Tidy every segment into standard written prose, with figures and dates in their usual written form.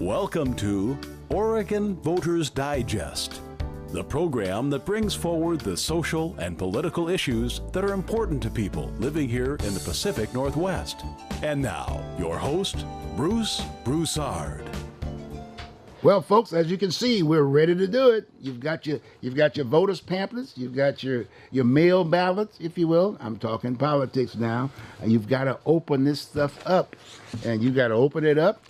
Welcome to Oregon Voters Digest, the program that brings forward the social and political issues that are important to people living here in the Pacific Northwest. And now, your host, Bruce Broussard. Well, folks, as you can see, we're ready to do it. You've got your voters pamphlets, you've got your mail ballots, if you will. I'm talking politics now. You've got to open this stuff up, and you've got to open it up,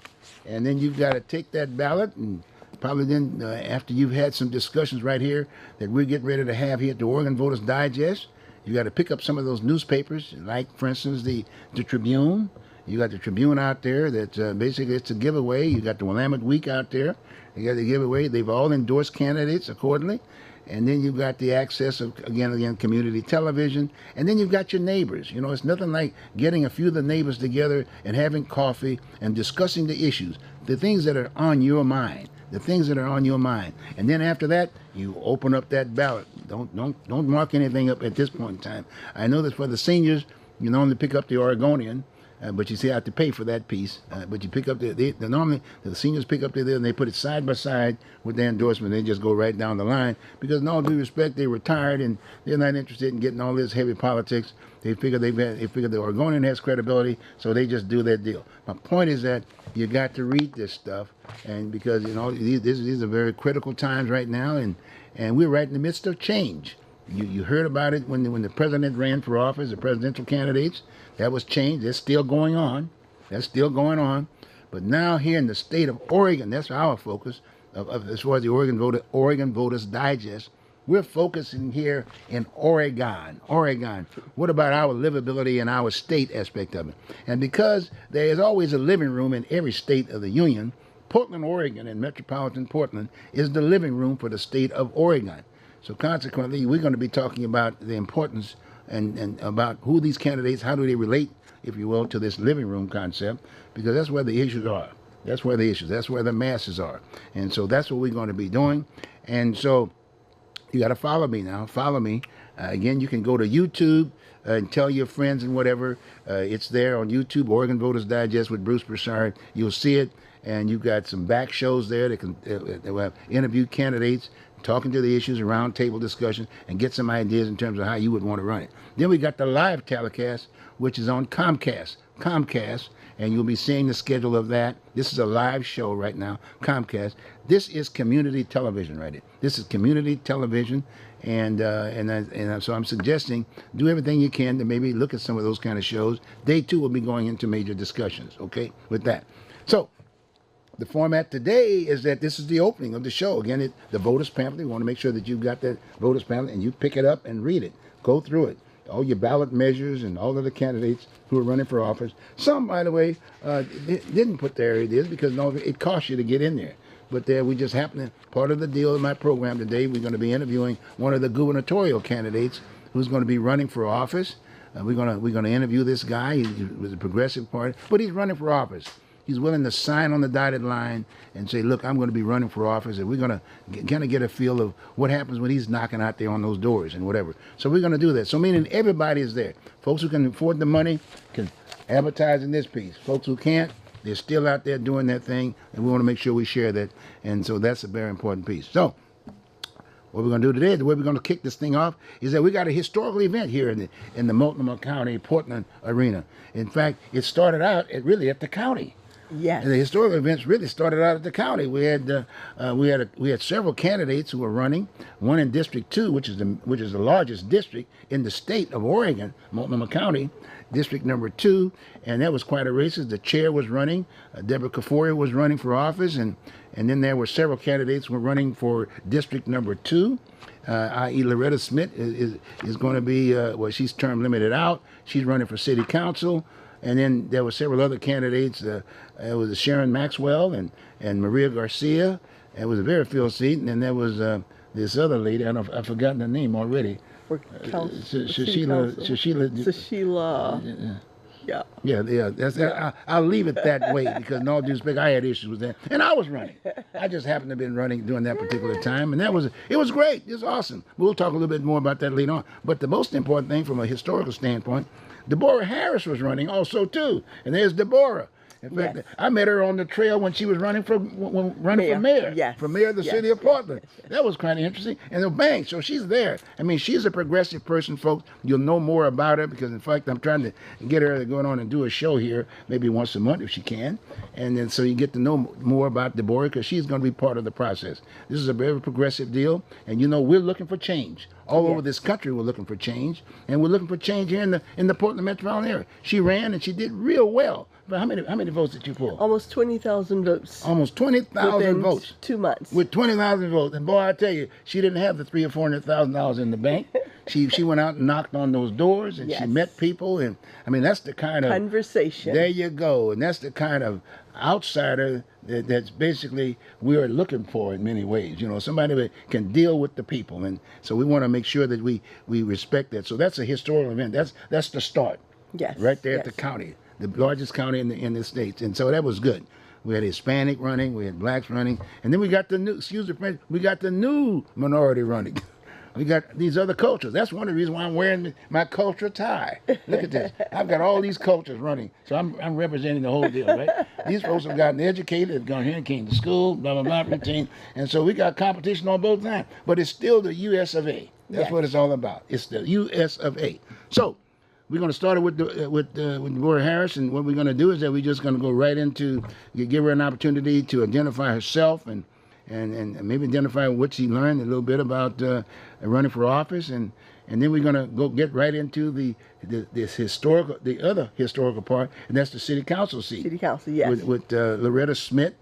and then you've got to take that ballot, and probably then after you've had some discussions right here that we're getting ready to have here at the Oregon Voters Digest, you got to pick up some of those newspapers, like, for instance, the Tribune. You got the Tribune out there that basically it's a giveaway. You got the Willamette Week out there. You got the giveaway. They've all endorsed candidates accordingly. And then you've got the access of, again, community television. And then you've got your neighbors. You know, it's nothing like getting a few of the neighbors together and having coffee and discussing the issues, the things that are on your mind, the things that are on your mind. And then after that, you open up that ballot. Don't mark anything up at this point in time. I know that for the seniors, you normally pick up the Oregonian. But you see, I have to pay for that piece. But you pick up normally the seniors pick up there and they put it side by side with their endorsement. They just go right down the line because, in all due respect, they're retired and they're not interested in getting all this heavy politics. They figure the Oregonian has credibility, so they just do their deal. My point is that you got to read this stuff, and because these are very critical times right now, and we're right in the midst of change. You heard about it when the president ran for office, the presidential candidates. That was changed. That's still going on. But now here in the state of Oregon, that's our focus as far as the Oregon Voters Digest. We're focusing here in Oregon. What about our livability and our state aspect of it? And because there is always a living room in every state of the union, Portland, Oregon, and metropolitan Portland is the living room for the state of Oregon. So consequently, we're going to be talking about the importance and about who these candidates, how do they relate, if you will, to this living room concept, because that's where the issues are. That's where the masses are. And so that's what we're going to be doing. And so you got to follow me now. Follow me. Again, you can go to YouTube and tell your friends and whatever. It's there on YouTube, Oregon Voters Digest with Bruce Broussard. You'll see it. And you've got some back shows there that will have interviewed candidates, talking to the issues, around table discussion, and get some ideas in terms of how you would want to run it. Then we got the live telecast, which is on Comcast, and you'll be seeing the schedule of that. This is a live show right now, Comcast. This is community television right here. This is community television, and so I'm suggesting do everything you can to maybe look at some of those kind of shows. They too will be going into major discussions, okay, with that. So the format today is that this is the opening of the show. Again, the voters pamphlet. We want to make sure that you've got that voters pamphlet and you pick it up and read it. Go through it. All your ballot measures and all of the candidates who are running for office. Some, by the way, didn't put their ideas because it costs you to get in there. But we just happen to, part of the deal of my program today, we're going to be interviewing one of the gubernatorial candidates who's going to be running for office. We're going to interview this guy. He was a progressive party, but he's running for office. He's willing to sign on the dotted line and say, look, I'm going to be running for office, and we're going to kind of get a feel of what happens when he's knocking out there on those doors and whatever. So we're going to do that. So meaning everybody is there. Folks who can afford the money can advertise in this piece. Folks who can't, they're still out there doing that thing, and we want to make sure we share that. And so that's a very important piece. So what we're going to do today, the way we're going to kick this thing off, is that we got a historical event here in the Multnomah County, Portland arena. In fact, it started out really at the county. Yes. And the historical events really started out at the county. We had several candidates who were running. One in District 2, which is the largest district in the state of Oregon, Multnomah County, District number 2, and that was quite a race. The chair was running. Deborah Kaforia was running for office, and then there were several candidates who were running for District number 2. I.e. Loretta Smith is going to be she's term limited out. She's running for city council. And then there were several other candidates. It was Sharon Maxwell and Maria Garcia. It was a Verifield seat. And then there was this other lady. I've forgotten her name already. Shashila. Yeah. I'll leave it that way because, in all due respect, I had issues with that, and I was running. I just happened to have been running during that particular time, and it was great. It was awesome. We'll talk a little bit more about that later on. But the most important thing, from a historical standpoint, D Bora Harris was running also too, and there's D Bora. In fact, yes. I met her on the trail when she was running for mayor. Yes. For mayor of the Yes, city of yes, Portland. yes, yes. That was kind of interesting. And the bank, so she's there. I mean, she's a progressive person, folks. You'll know more about her because, in fact, I'm trying to get her to go on and do a show here, maybe once a month if she can. And then so you get to know more about D Bora because she's going to be part of the process. This is a very progressive deal. And, you know, we're looking for change. All over this country, we're looking for change. And we're looking for change here in the Portland metropolitan area. She ran and she did real well. But how many votes did you pull? Almost 20,000 votes. Almost 20,000 votes. 2 months. With 20,000 votes. And boy, I tell you, she didn't have the $300,000 or $400,000 in the bank. She went out and knocked on those doors and she met people. And I mean, that's the kind of conversation. There you go. And that's the kind of outsider that's basically we are looking for in many ways. You know, somebody that can deal with the people. And so we want to make sure that we respect that. So that's a historical event. That's the start. Yes. Right there at the county, the largest county in the states. And so that was good. We had Hispanic running, we had blacks running, and then we got the new minority running. We got these other cultures. That's one of the reasons why I'm wearing my culture tie. Look at this. I've got all these cultures running. So I'm representing the whole deal, right? These folks have gotten educated, have gone here and came to school, blah, blah, blah, routine. And so we got competition on both sides. But it's still the U.S. of A. That's what it's all about. It's the U.S. of A. So we're going to start it with D Bora Harris, and what we're going to do is that we're just going to go right into, give her an opportunity to identify herself and maybe identify what she learned a little bit about running for office, and then we're going to go get right into the other historical part, and that's the city council seat. City council, yes. With Loretta Smith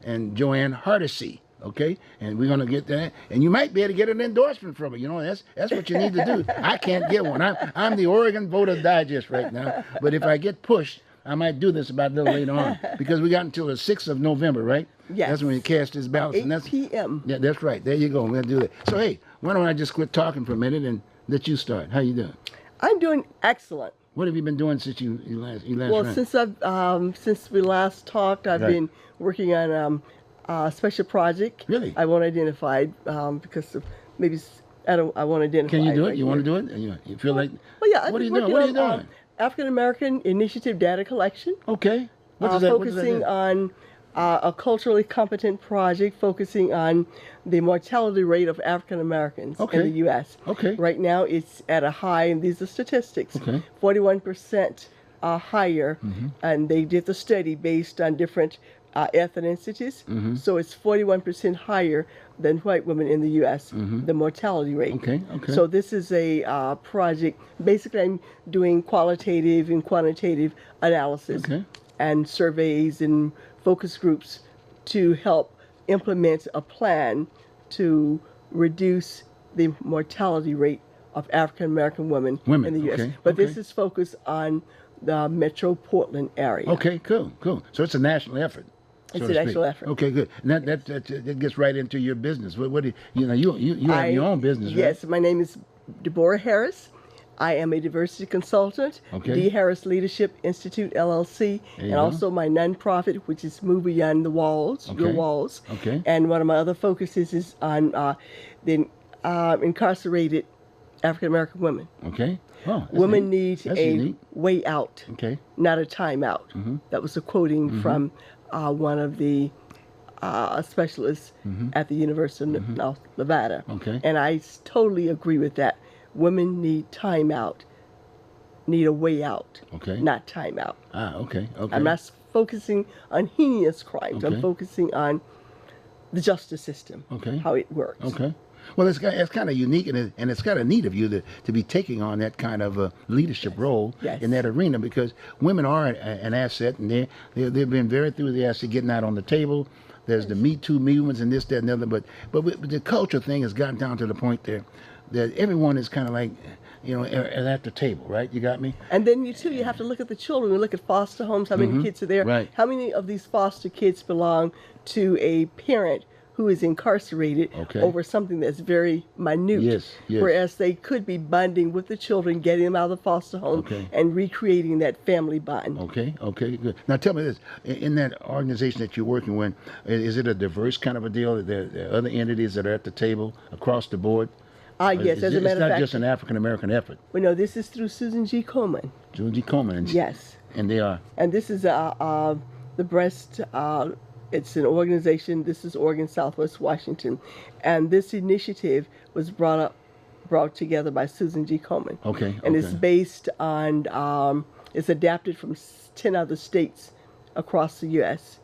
and Joanne Hardesty. Okay, and we're gonna get that, and you might be able to get an endorsement from it. You know, that's what you need to do. I can't get one. I'm the Oregon Voter Digest right now, but if I get pushed, I might do this about a little later on because we got until the 6th of November, right? Yes. That's when you cast his ballots. 8 p.m. Yeah, that's right. There you go. We're gonna do that. So hey, why don't I just quit talking for a minute and let you start? How you doing? I'm doing excellent. What have you been doing since you last Well, ran? since we last talked, I've been working on a special project. Really? I won't identify because of maybe I won't identify. Can you do it? right You want to here. do it? You feel like? Well, yeah. What are you doing? What are you doing? African American Initiative Data Collection. Okay. What does that? Focusing on a culturally competent project focusing on the mortality rate of African Americans in the U.S. Okay. Right now, it's at a high, and these are statistics. Okay. 41% higher, and they did the study based on different ethnicities. So it's 41% higher than white women in the U.S. The mortality rate. Okay. Okay. So this is a project. Basically, I'm doing qualitative and quantitative analysis and surveys and focus groups to help implement a plan to reduce the mortality rate of African American women in the U.S. But this is focused on the Metro Portland area. Okay, cool. So it's a national effort. It's a national effort. Okay, good. And that gets right into your business. What do you have your own business, right? Yes, my name is D Bora Harris. I am a diversity consultant, D Harris Leadership Institute, LLC, and also my nonprofit, which is Move Beyond the Walls, Your Walls. Okay. And one of my other focuses is on the incarcerated African American women. Okay. Oh, women need a way out, not a time out. That was a quoting from one of the specialists at the University of North Nevada. Okay. And I totally agree with that. Women need time out, need a way out, not time out. Okay. I'm not focusing on heinous crimes. I'm focusing on the justice system, how it works. Okay. Well, it's kind of unique, and it's kind of neat of you to be taking on that kind of leadership role in that arena, because women are an asset, and they've been very enthusiastic getting out on the table. There's the Me Too movements and this, that, and the other, but the culture thing has gotten down to the point there that everyone is kind of like, at the table, right? You got me? And then you have to look at the children. You look at foster homes, how many kids are there? Right. How many of these foster kids belong to a parent who is incarcerated over something that's very minute? Yes. Whereas they could be bonding with the children, getting them out of the foster home, and recreating that family bond. Okay, good. Now tell me this, in that organization that you're working with, is it a diverse kind of a deal? There are other entities that are at the table across the board? Yes, as a matter of fact. It's not just an African-American effort. Well, no, this is through Susan G. Komen. Susan G. Komen. Yes. And they are? And this is The breast, it's an organization. This is Oregon, Southwest Washington, and this initiative was brought together by Susan G. Komen. Okay. And okay. it's based on, it's adapted from 10 other states across the U.S.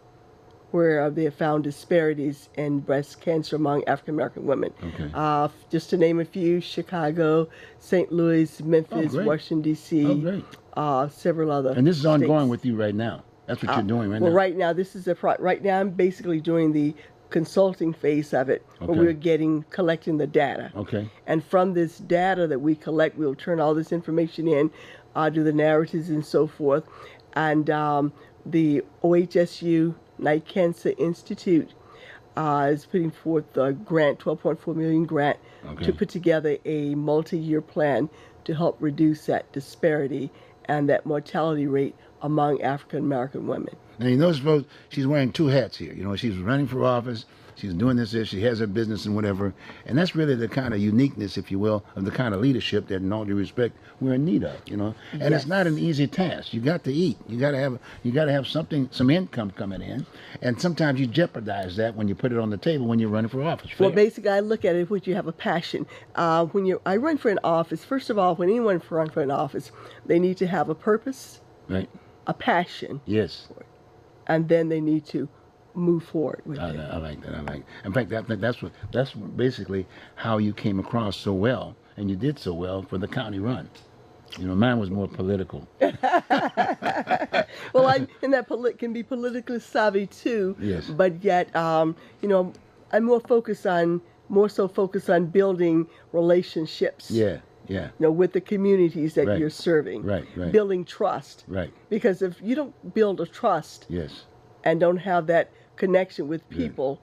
where they have found disparities in breast cancer among African American women. Okay. Just to name a few: Chicago, St. Louis, Memphis, great. Washington D.C., Oh, great. several other. And this is states. ongoing with you right now. That's what you're doing right now. Well, right now this is right now I'm basically doing the consulting phase of it, where Okay. we're collecting the data. Okay. And from this data that we collect, we'll turn all this information in, do the narratives and so forth. And the OHSU Night Cancer Institute is putting forth a grant, $12.4 million grant, Okay. to put together a multi-year plan to help reduce that disparity and that mortality rate among African American women. Now, you notice, folks, she's wearing two hats here. You know, she's running for office, she's doing this, she has her business and whatever. And that's really the kind of uniqueness, if you will, of the kind of leadership that, in all due respect, we're in need of, you know. And Yes. it's not an easy task. You got to eat. You got to have something, some income coming in. And sometimes you jeopardize that when you put it on the table when you're running for office. Well, Fair. basically, I look at it when you have a passion. I run for an office, first of all, when anyone runs for an office, they need to have a purpose, Right? a passion, Yes. and then they need to move forward with I it. like that. I like it. In fact, that's basically how you came across so well, and you did so well for the county run. You know, mine was more political. Well, and that can be politically savvy too. Yes. But yet, you know, I'm more so focused on building relationships. Yeah, yeah. You know, with the communities that Right. you're serving. Right, right. Building trust. Right. Because if you don't build a trust Yes. and don't have that connection with people,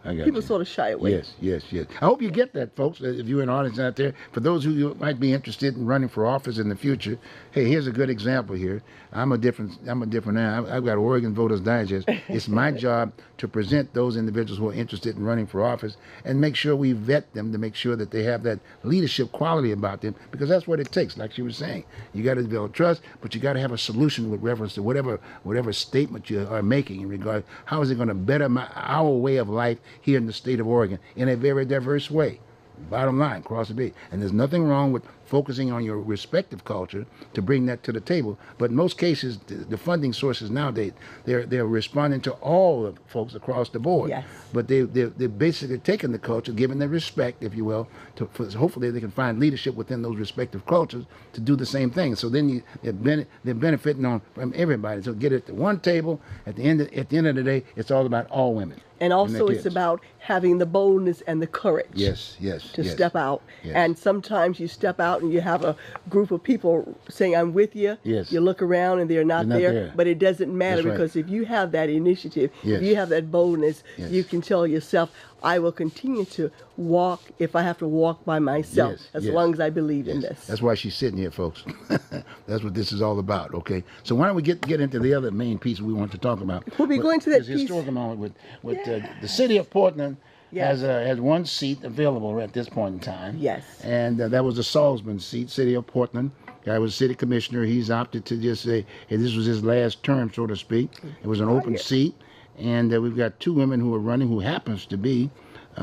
I got people you. sort of shy away. Yes, yes, yes. I hope you get that, folks. If you're an audience out there, for those who might be interested in running for office in the future, hey, here's a good example here. I'm a different man. I've got Oregon Voters Digest. It's my job to present those individuals who are interested in running for office and make sure we vet them to make sure that they have that leadership quality about them, because that's what it takes. Like she was saying, you got to build trust, but you got to have a solution with reference to whatever statement you are making in regard how is it going to better our way of life here in the state of Oregon in a very diverse way. Bottom line, cross the beat. And there's nothing wrong with focusing on your respective culture to bring that to the table. But in most cases, the funding sources nowadays, they're responding to all of folks across the board. Yes. But they're basically taking the culture, giving the respect, if you will, hopefully they can find leadership within those respective cultures to do the same thing. So then they're benefiting from everybody. So get it to one table. At the end of the day, it's all about all women. And also it's about having the boldness and the courage. Yes, To yes. step out. Yes. And sometimes you step out and you have a group of people saying, I'm with you. Yes. You look around and they're not, They're not there. there. But it doesn't matter, That's right. because if you have that initiative, Yes. if you have that boldness, Yes. you can tell yourself, I will continue to walk if I have to walk by myself, Yes, as yes. long as I believe in Yes. this. That's why she's sitting here, folks. That's what this is all about, okay? So why don't we get into the other main piece we want to talk about? We'll be going to that This piece. historical moment with the city of Portland Yes. has one seat available at this point in time. Yes. And that was the Salzman seat, city of Portland. Guy was city commissioner. He's opted to just say, hey, this was his last term, so to speak. It was an open seat. And we've got two women who are running who happens to be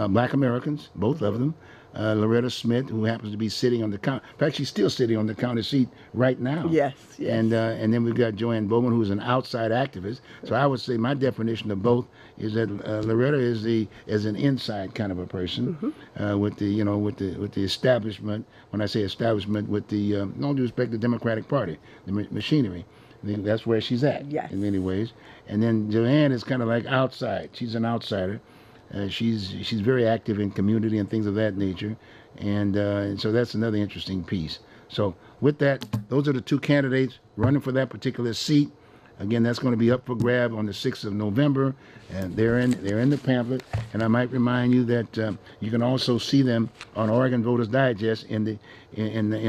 black Americans, both of them. Loretta Smith, who happens to be sitting on the county. In fact, she's still sitting on the county seat right now. Yes, yes. And then we've got Joanne Bowman, who's an outside activist. So I would say my definition of both is that Loretta is an inside kind of a person with the establishment. When I say establishment, with the no due respect, the Democratic Party, the machinery. I think that's where she's at Yes. in many ways. And then Joanne is kind of like outside. She's an outsider. She's very active in community and things of that nature, and so that's another interesting piece. So with that, those are the two candidates running for that particular seat. Again, that's going to be up for grab on the 6th of November, and they're in the pamphlet. And I might remind you that you can also see them on Oregon Voters Digest in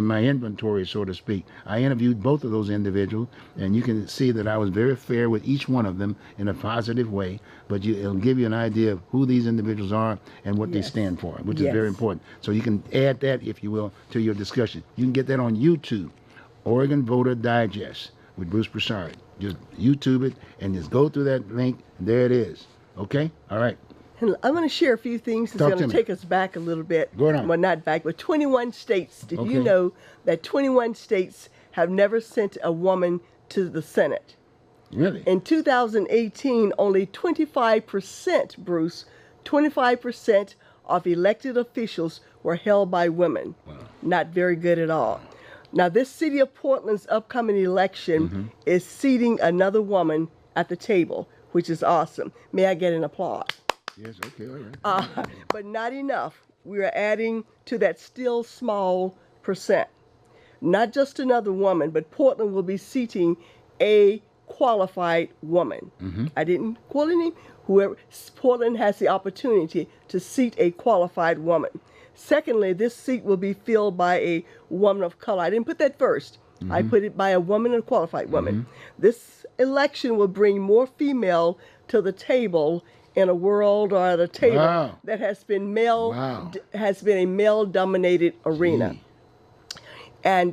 my inventory, so to speak. I interviewed both of those individuals, and you can see that I was very fair with each one of them in a positive way. But it'll give you an idea of who these individuals are and what they stand for, which is very important. So you can add that, if you will, to your discussion. You can get that on YouTube, Oregon Voter Digest with Bruce Broussard. Just YouTube it and just go through that link. And there it is. Okay? All right. And I'm going to share a few things that's Talk going to to me. take us back a little bit. Go on. Well, not back, but 21 states. Did Okay. you know that 21 states have never sent a woman to the Senate? Really? In 2018, only 25%, Bruce, 25% of elected officials were held by women. Wow. Not very good at all. Now, this city of Portland's upcoming election is seating another woman at the table, which is awesome. May I get an applause? Yes, okay, all right. But not enough. We are adding to that still small percent. Not just another woman, but Portland will be seating a qualified woman. I didn't call any. Whoever, Portland has the opportunity to seat a qualified woman. Secondly, this seat will be filled by a woman of color. I didn't put that first. I put it by a woman, a qualified woman. This election will bring more female to the table in a world or at a table Wow. that has been male Wow. has been a male-dominated arena. Gee. And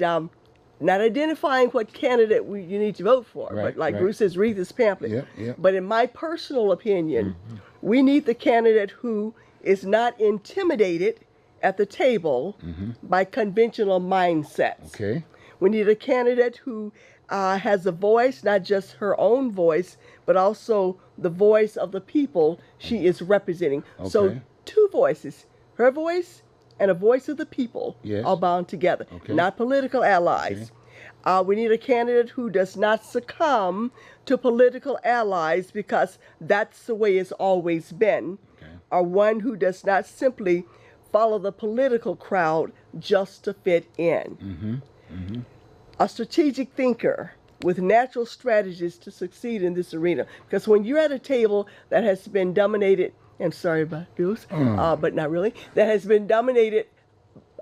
not identifying what candidate you need to vote for, Right, but like right. Bruce says, read this pamphlet. Yeah, yeah. But in my personal opinion, we need the candidate who is not intimidated at the table by conventional mindsets. Okay. We need a candidate who has a voice, not just her own voice, but also the voice of the people she is representing. So Okay. two voices, her voice and a voice of the people, Yes. are bound together, Okay. not political allies. We need a candidate who does not succumb to political allies because that's the way it's always been, Okay. or one who does not simply follow the political crowd just to fit in. A strategic thinker with natural strategies to succeed in this arena. Because when you're at a table that has been dominated, I'm sorry about Bruce, but not really, that has been dominated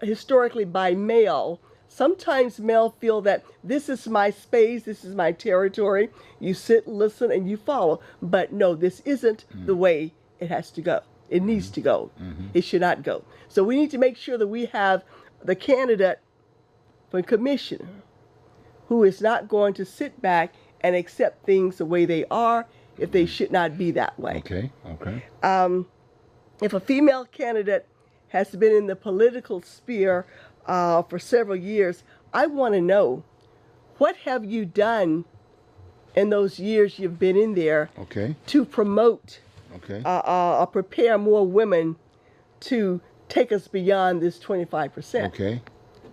historically by male, sometimes male feel that this is my space, this is my territory. You sit, listen, and you follow. But no, this isn't the way it has to go. It needs to go. It should not go. So we need to make sure that we have the candidate for commissioner who is not going to sit back and accept things the way they are if they should not be that way. Okay. Okay. If a female candidate has been in the political sphere for several years, I want to know, what have you done in those years you've been in there Okay. to promote Okay. or prepare more women to take us beyond this 25%? Okay.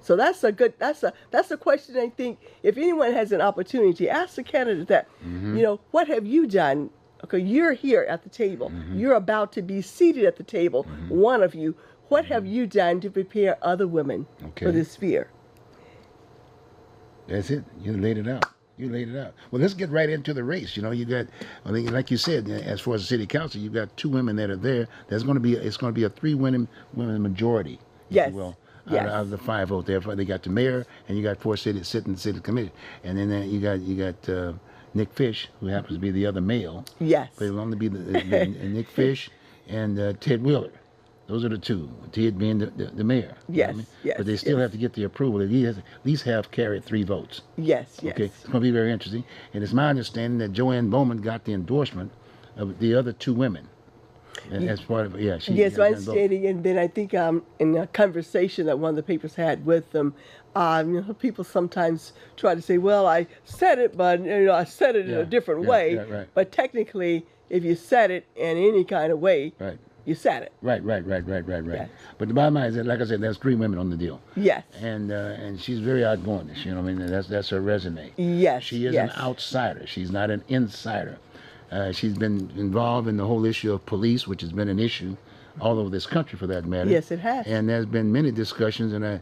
So that's a question. I think if anyone has an opportunity, ask the candidate that, what have you done? Okay, you're here at the table. You're about to be seated at the table. One of you. What have you done to prepare other women Okay. for this sphere? That's it. You laid it out. You laid it out. Well, let's get right into the race. You got, like you said, as far as the city council, you've got two women that are there. It's going to be a three women majority, if Yes. you will. Yes. Out of the five vote there, they got the mayor, and you got four sitting city committee, and then you got Nick Fish, who happens to be the other male. Yes. But it'll only be the Nick Fish and Ted Wheeler. Those are the two. Ted being the mayor. You know what I Yes, mean? yes, But they still yes. have to get the approval. He has at least have carried 3 votes. Yes, yes. Okay, it's going to be very interesting. And it's my understanding that Joanne Bowman got the endorsement of the other 2 women. As part of, yeah, she Yes, got my that vote. understanding, and then I think in a conversation that one of the papers had with them, people sometimes try to say, well, I said it, but I said it in Yeah, a different yeah, way. yeah, right. But technically, if you said it in any kind of way, Right. you said it. Right. Yes. But the bottom line is that, like I said, there's 3 women on the deal. Yes. And she's very outgoing. You know what I mean? That's her resume. Yes. She is yes. an outsider. She's not an insider. She's been involved in the whole issue of police, which has been an issue all over this country, for that matter. Yes, it has. And there's been many discussions, and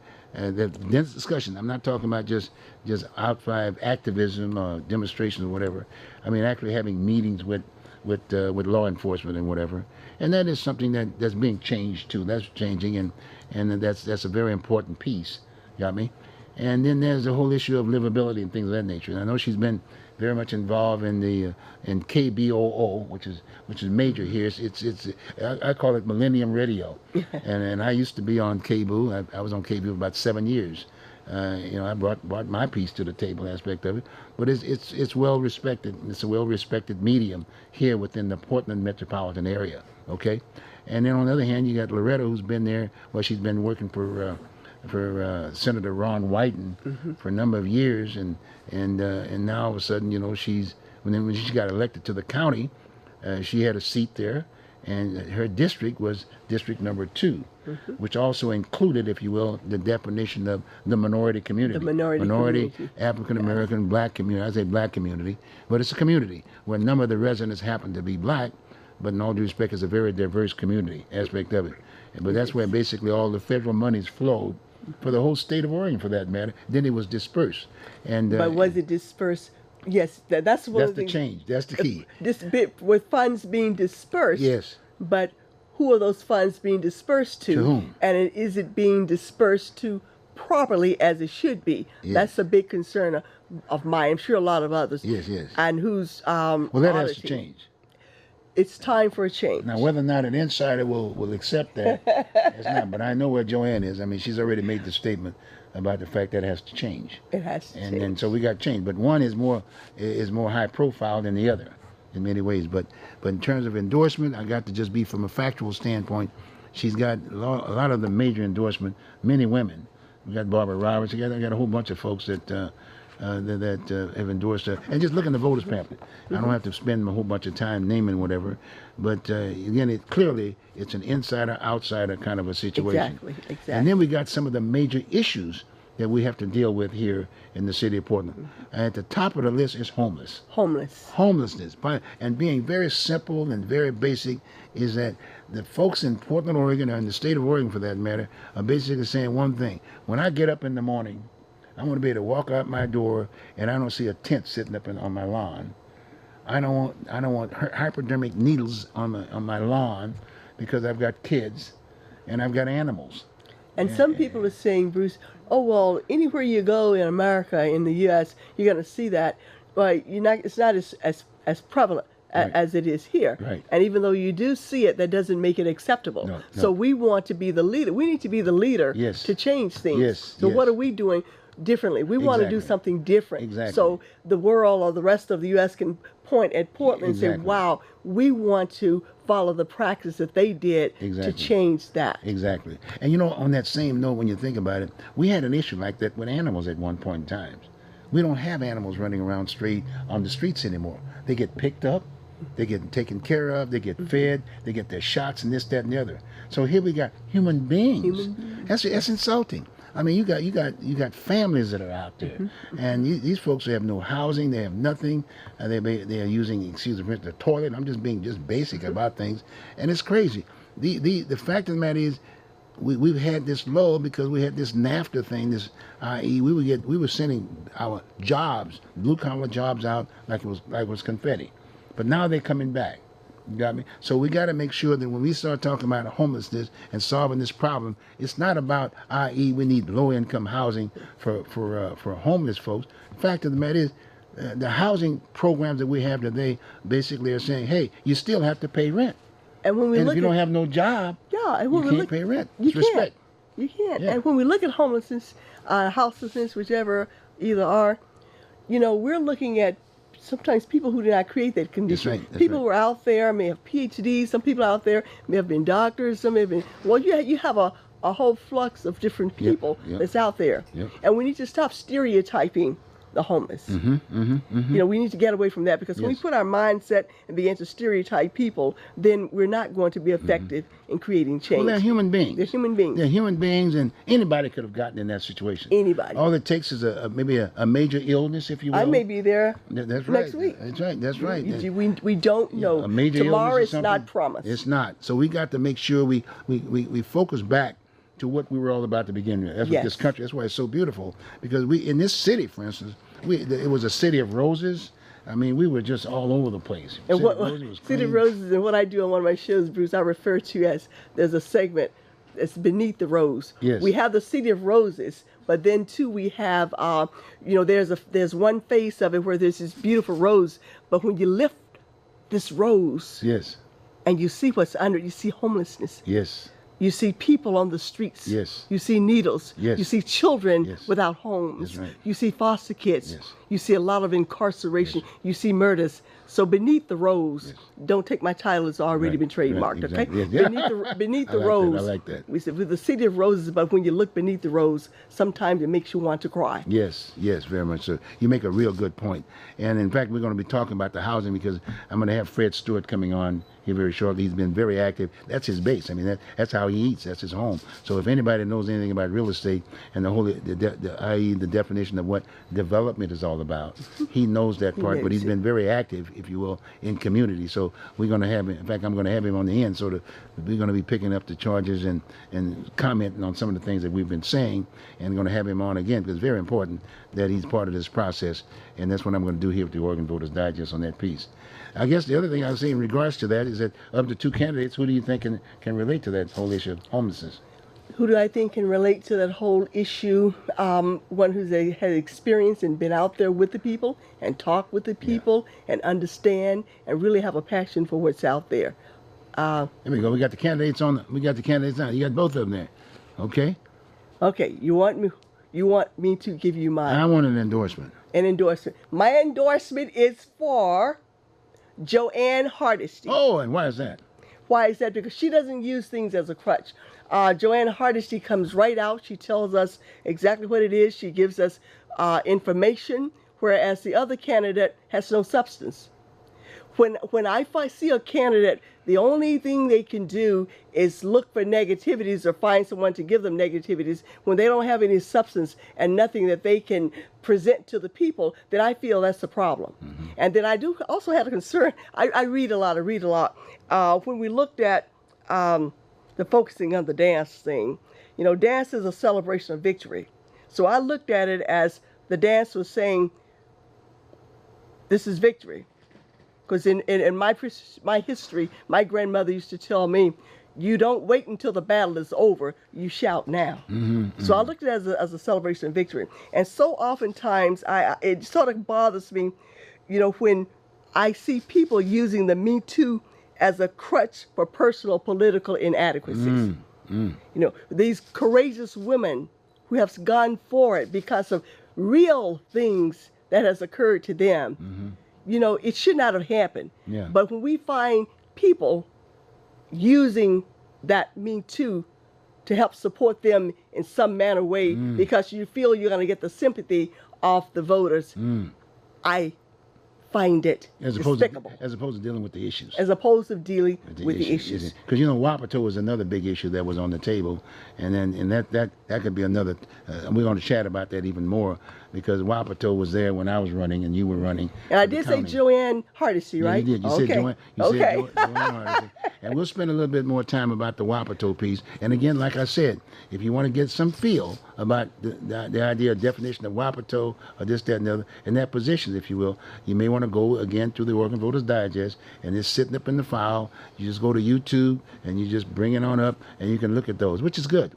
dense discussion. I'm not talking about just outside activism or demonstrations or whatever. I mean, actually having meetings with law enforcement and whatever. And that is something that's being changed too. That's changing, and that's a very important piece. Got me? And then there's the whole issue of livability and things of that nature. And I know she's been very much involved in the in KBOO, which is major here. It's I call it Millennium Radio, and I used to be on KBOO. I was on KBOO for about 7 years. I brought my piece to the table aspect of it, but it's well respected. It's a well respected medium here within the Portland metropolitan area. Okay, and then on the other hand, you got Loretta, who's been there. Well, she's been working for Senator Ron Wyden for a number of years, and now all of a sudden, when she got elected to the county, she had a seat there, and her district was District Number 2, which also included, if you will, the definition of the minority community. The minority community. African American, black community. I say black community, but it's a community where a number of the residents happen to be black, but in all due respect, it's a very diverse community aspect of it. But that's where basically all the federal monies flowed for the whole state of Oregon, for that matter. Then it was dispersed. But was it dispersed? Yes, that's one That's of the change. That's the key. This bit with funds being dispersed. Yes. But who are those funds being dispersed to? To whom? And is it being dispersed to properly as it should be? Yes. That's a big concern of mine. I'm sure a lot of others. Yes, yes. And who's Well, that has to auditing. change. It's time for a change. Now, whether or not an insider will accept that, it's not. But I know where Joanne is. I mean, she's already made the statement about the fact that it has to change. It has to and change. And so we got change. But one is more high profile than the other in many ways. But in terms of endorsement, I got to just be from a factual standpoint. She's got a lot of the major endorsement, many women. We got Barbara Roberts. I got a whole bunch of folks that have endorsed her. And just look in the voters pamphlet. I don't have to spend a whole bunch of time naming whatever. But again, it's an insider-outsider kind of a situation. Exactly. And then we got some of the major issues that we have to deal with here in the city of Portland. And at the top of the list is homelessness. And being very simple and very basic is that the folks in Portland, Oregon, or in the state of Oregon for that matter, are basically saying one thing. When I get up in the morning, I want to be able to walk out my door and I don't see a tent sitting up on my lawn. I don't want hypodermic needles on my lawn because I've got kids and I've got animals. And some people are saying, Bruce, oh well, anywhere you go in America, in the U.S., you're going to see that, but it's not as prevalent as it is here. Right. And even though you do see it, that doesn't make it acceptable. No. So we want to be the leader. We need to be the leader to change things. Yes. So what are we doing differently? We want to do something different. Exactly. So the world or the rest of the U.S. can point at Portland and say, wow, we want to follow the practice that they did to change that. Exactly. And on that same note, when you think about it, we had an issue like that with animals at one point in time. We don't have animals running around straight on the streets anymore. They get picked up, they get taken care of, they get fed, they get their shots and this, that, and the other. So here we got human beings. That's insulting. I mean, you got families that are out there, and these folks have no housing, they have nothing. They are using, excuse me, the toilet. I'm just being basic about things, and it's crazy. The fact of the matter is, we've had this low because we had this NAFTA thing. This, i.e., we were sending our jobs, blue collar jobs out like it was confetti, but now they're coming back. You got me? So we got to make sure that when we start talking about homelessness and solving this problem, it's not about, i.e., we need low-income housing for homeless folks. The fact of the matter is, the housing programs that we have today basically are saying, hey, you still have to pay rent. And when if you don't have no job, you can't pay rent. It's respect. You can't. Yeah. And when we look at homelessness, houselessness, whichever either are, we're looking at sometimes people who did not create that condition. That's people who are out there may have PhDs. Some people out there may have been doctors. Some may have been. Well, you have a whole flux of different people that's out there, and we need to stop stereotyping the homeless. We need to get away from that, because when we put our mindset and begin to stereotype people, then we're not going to be effective in creating change. Well, they're human beings. They're human beings. They're human beings, and anybody could have gotten in that situation. Anybody. All it takes is maybe a major illness, if you will. I may be there next week. That's right. We don't know. A major Tomorrow illness is not promised. It's not. So we got to make sure we focus back to what we were all about to begin with. That's what this country. That's why it's so beautiful, because we in this city, for instance, it was a city of roses. I mean, we were just all over the place. And City of Roses, and what I do on one of my shows, Bruce, I refer to as, there's a segment that's beneath the rose. Yes. We have the City of Roses, but then too we have, there's one face of it where there's this beautiful rose, but when you lift this rose, yes, and you see what's under, you see homelessness. yes. You see people on the streets. Yes. You see needles. Yes. You see children Yes. without homes. That's right. You see foster kids. Yes. You see a lot of incarceration. Yes. You see murders. So beneath the rose, Yes. don't take my title, it's already Right. been trademarked, Right. okay? Exactly. Yes. Beneath I the like rose. that. I like that. We said with the city of roses, but when you look beneath the rose, sometimes it makes you want to cry. Yes, yes, very much so. You make a real good point. And in fact, we're going to be talking about the housing because I'm going to have Fred Stewart coming on here very shortly. He's been very active. That's his base. I mean, that's how he eats. That's his home. So if anybody knows anything about real estate and the whole, i.e. the definition of what development is all about, he knows that part. But he's been very active, if you will, in community. So we're going to have him. In fact, I'm going to have him on the end. So we're going to be picking up the charges and commenting on some of the things that we've been saying, and going to have him on again because it's very important that he's part of this process. And that's what I'm going to do here with the Oregon Voters Digest on that piece. I guess the other thing I would say in regards to that is that of the two candidates, who do you think can relate to that whole issue of homelessness? Who do I think can relate to that whole issue? One who's had experience and been out there with the people and talked with the people and understand and really have a passion for what's out there. There we go. We got the candidates on. We got the candidates on. You got both of them there. Okay. Okay. You want me to give you I want an endorsement. An endorsement. My endorsement is for Joanne Hardesty. Oh, and why is that? Why is that? Because she doesn't use things as a crutch. Joanne Hardesty comes right out. She tells us exactly what it is. She gives us information, whereas the other candidate has no substance. When I see a candidate, the only thing they can do is look for negativities or find someone to give them negativities. When they don't have any substance and nothing that they can present to the people, then I feel that's the problem. Mm-hmm. And then I do also have a concern. I read a lot. When we looked at the focusing on the dance thing, you know, dance is a celebration of victory. So I looked at it as the dance was saying, this is victory. Because in my history, my grandmother used to tell me, you don't wait until the battle is over, you shout now. Mm-hmm, so I looked at it as a celebration of victory. And so oftentimes, it sort of bothers me, you know, when I see people using the Me Too as a crutch for personal political inadequacies. You know, these courageous women who have gone for it because of real things that has occurred to them. Mm-hmm. You know, it should not have happened. Yeah. But when we find people using that Me Too to help support them in some manner way because you feel you're going to get the sympathy of the voters, I find it despicable. As opposed to dealing with the issues. As opposed to dealing with the issues. Because, you know, Wapato was another big issue that was on the table. And that could be another, we're going to chat about that even more, because Wapato was there when I was running and you were running. And I did say Joanne Hardesty, right? Yeah, you did. You said Joanne. Said Joanne Hardesty. And we'll spend a little bit more time about the Wapato piece. And again, like I said, if you want to get some feel about the idea, definition of Wapato, or this, that, and the other, and that position, if you will, you may want to go again through the Oregon Voters Digest, and it's sitting up in the file. You just go to YouTube and you just bring it on up, and you can look at those, which is good,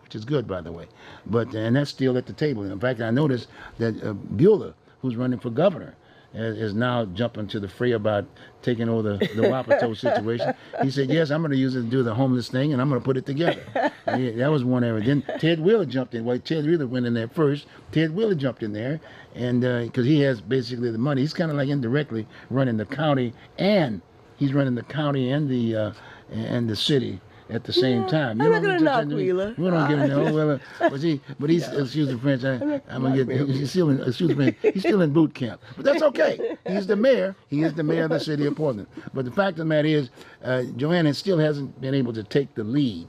by the way. And that's still at the table. In fact, I noticed that Bueller, who's running for governor, is now jumping to the fray about taking over the Wapato situation. He said, yes, I'm going to use it to do the homeless thing, and I'm going to put it together. And that was one area. Then Ted Wheeler jumped in. Well, Ted Wheeler went in there first. Ted Wheeler jumped in there, and because he has basically the money. He's kind of like indirectly running the county, and he's running the county and the city at the same time. I'm not going to knock Wheeler. We don't get him. Well, but he's excuse the French. I'm gonna get. He's still in. Excuse me. He's still in boot camp. But that's okay. He's the mayor. He is the mayor of the city of Portland. But the fact of the matter is, Joanne still hasn't been able to take the lead,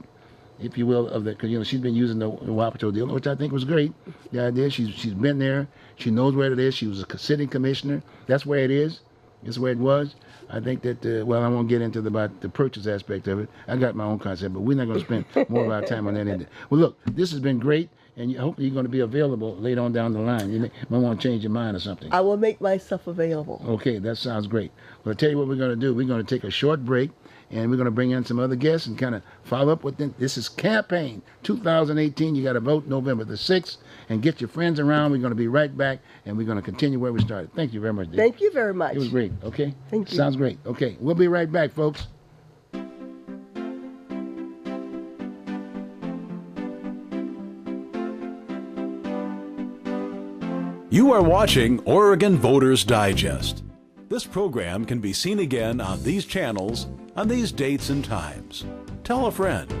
if you will, of the, because, you know, she's been using the Wapato deal, which I think was great. The idea, she's been there. She knows where it is. She was a sitting commissioner. That's where it is. It's where it was. I think that, well, I won't get into about the purchase aspect of it. I got my own concept, but we're not going to spend more of our time on that end. Well, look, this has been great, and hopefully you're going to be available later on down the line. You might want to change your mind or something. I will make myself available. Okay, that sounds great. Well, I'll tell you what we're going to do. We're going to take a short break, and we're going to bring in some other guests and kind of follow up with them. This is campaign 2018. You got to vote November the 6th, and get your friends around. We're going to be right back, and we're going to continue where we started. Thank you very much, Dave. Thank you very much. It was great. Okay? Thank you. Sounds great. Okay, we'll be right back, folks. You are watching Oregon Voters Digest. This program can be seen again on these channels on these dates and times. Tell a friend.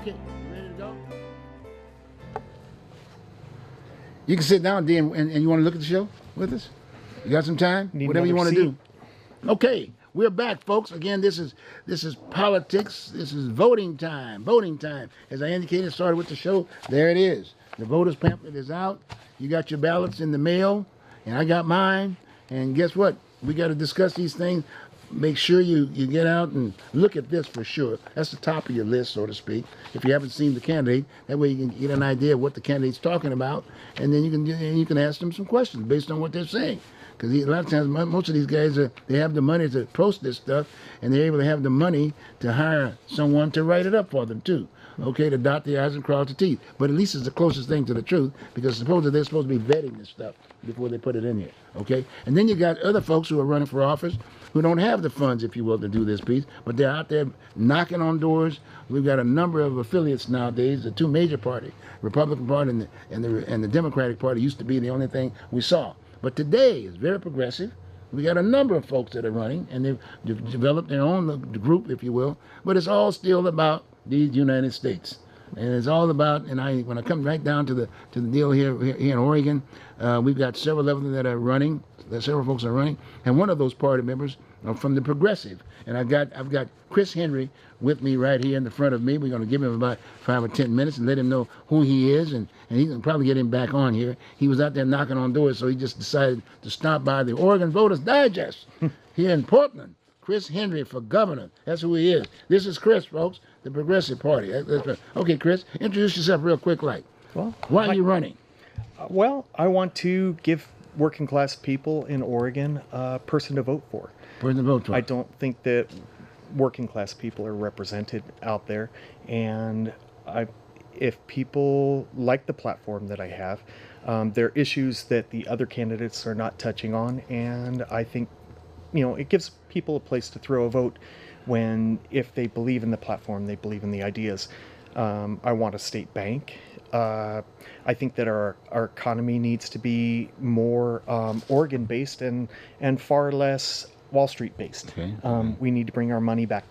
Okay, you ready to go? You can sit down, D, and you want to look at the show with us? You got some time? Need Whatever you want another to do. Okay, we're back, folks. Again, this is politics. This is voting time. Voting time. As I indicated, started with the show. There it is. The voters pamphlet is out. You got your ballots in the mail, and I got mine. And guess what? We got to discuss these things. Make sure you get out and look at this for sure. That's the top of your list, so to speak. If you haven't seen the candidate, that way you can get an idea of what the candidate's talking about, and then you can ask them some questions based on what they're saying. Because a lot of times, most of these guys they have the money to post this stuff, and they're able to have the money to hire someone to write it up for them too. Okay, to dot the I's and cross the T's. But at least it's the closest thing to the truth, because supposedly they're supposed to be vetting this stuff before they put it in here. Okay, and then you got other folks who are running for office who don't have the funds, if you will, to do this piece, but they're out there knocking on doors. We've got a number of affiliates nowadays. The two major parties, Republican Party and the Democratic Party, used to be the only thing we saw. But today is very progressive. We got a number of folks that are running, and they've developed their own group, if you will. But it's all still about these United States, and it's all about. And when I come right down to the deal here in Oregon, we've got several of them that are running. Several folks are running, and one of those party members are from the Progressive. And I've got Chris Henry with me right here in the front of me. We're going to give him about 5 or 10 minutes and let him know who he is, and he can probably get him back on here. He was out there knocking on doors, so he just decided to stop by the Oregon Voters Digest here in Portland. Chris Henry for governor. That's who he is. This is Chris, folks, the Progressive Party. Okay, Chris, introduce yourself real quick. Well, why are you running? Well, I want to give working class people in Oregon a person to vote for. Person to vote for. I don't think that working class people are represented out there, and if people like the platform that I have, there are issues that the other candidates are not touching on, and I think it gives people a place to throw a vote if they believe in the platform, they believe in the ideas. I want a state bank. I think that our economy needs to be more Oregon-based and far less Wall Street-based. Okay. We need to bring our money back